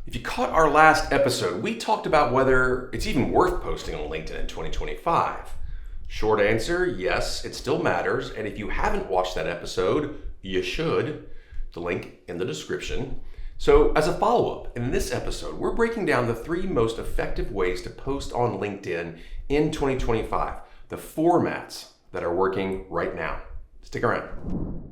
If you caught our last episode, we talked about whether it's even worth posting on LinkedIn in 2025. Short answer, yes, it still matters. And if you haven't watched that episode, you should. The link in the description. So as a follow-up, in this episode, we're breaking down the 3 most effective ways to post on LinkedIn in 2025. The formats that are working right now. Stick around.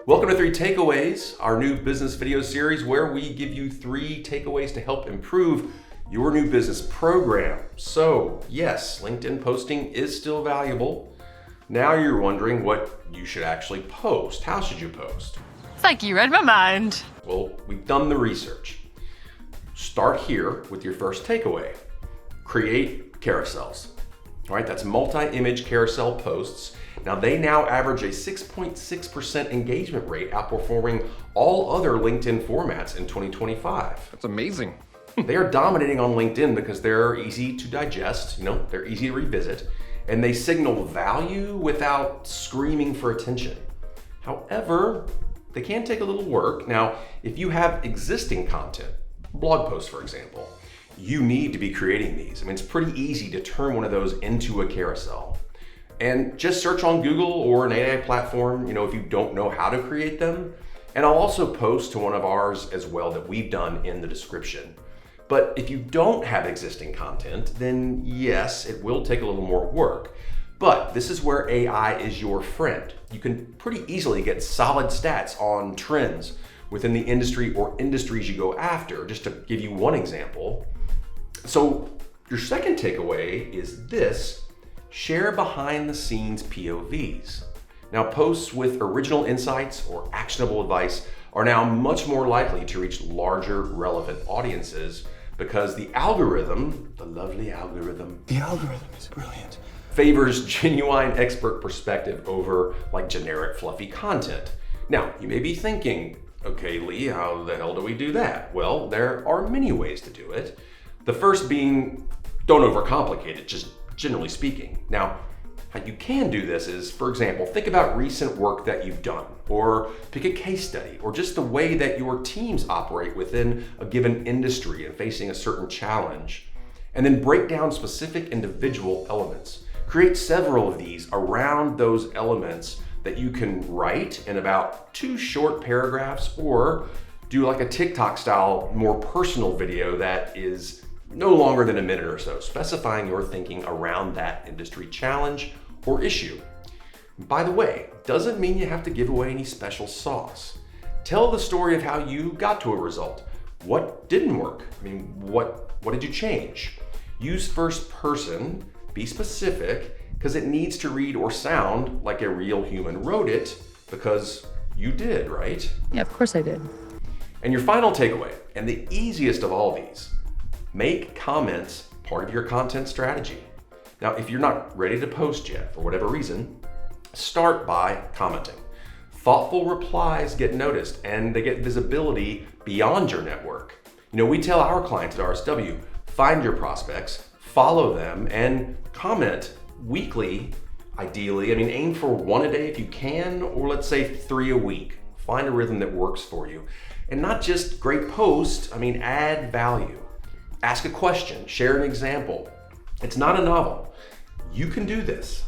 Welcome to 3 Takeaways, our new business video series where we give you 3 takeaways to help improve your new business program. So, yes, LinkedIn posting is still valuable. Now you're wondering what you should actually post. How should you post? It's like you read my mind. Well, we've done the research. Start here with your first takeaway. Create carousels. All right, that's multi-image carousel posts. Now they average a 6.6% engagement rate, outperforming all other LinkedIn formats in 2025. That's amazing. They are dominating on LinkedIn because they're easy to digest, they're easy to revisit, and they signal value without screaming for attention. However, they can take a little work. Now, if you have existing content, blog posts for example, you need to be creating these. It's pretty easy to turn one of those into a carousel. And just search on Google or an AI platform, if you don't know how to create them. And I'll also post to one of ours as well that we've done in the description. But if you don't have existing content, then yes, it will take a little more work. But this is where AI is your friend. You can pretty easily get solid stats on trends within the industry or industries you go after, just to give you one example. So your second takeaway is this: share behind the scenes POVs. Now, posts with original insights or actionable advice are now much more likely to reach larger, relevant audiences because the algorithm, the lovely algorithm, the algorithm is brilliant, favors genuine expert perspective over generic fluffy content. Now, you may be thinking, okay, Lee, how the hell do we do that? Well, there are many ways to do it. The first being, don't overcomplicate it, just generally speaking. Now, how you can do this is, for example, think about recent work that you've done, or pick a case study, or just the way that your teams operate within a given industry and facing a certain challenge. And then break down specific individual elements. Create several of these around those elements that you can write in about 2 short paragraphs, or do like a TikTok style, more personal video that is no longer than a minute or so, specifying your thinking around that industry challenge or issue. By the way, doesn't mean you have to give away any special sauce. Tell the story of how you got to a result. What didn't work? What did you change? Use first person, be specific, because it needs to read or sound like a real human wrote it, because you did, right? Yeah, of course I did. And your final takeaway, and the easiest of all these, make comments part of your content strategy. Now, if you're not ready to post yet, for whatever reason, start by commenting. Thoughtful replies get noticed and they get visibility beyond your network. We tell our clients at RSW, find your prospects, follow them, and comment weekly, ideally. Aim for 1 a day if you can, or let's say 3 a week. Find a rhythm that works for you. And not just great posts, add value. Ask a question, share an example. It's not a novel. You can do this.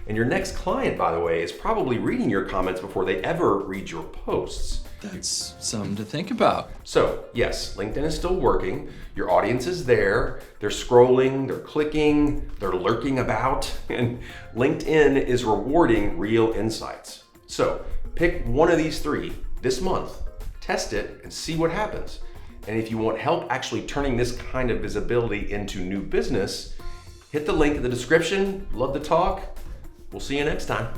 And your next client, by the way, is probably reading your comments before they ever read your posts. That's something to think about. So, yes, LinkedIn is still working. Your audience is there. They're scrolling, they're clicking, they're lurking about. And LinkedIn is rewarding real insights. So, pick one of these 3 this month. Test it and see what happens. And if you want help actually turning this kind of visibility into new business, hit the link in the description. Love to talk. We'll see you next time.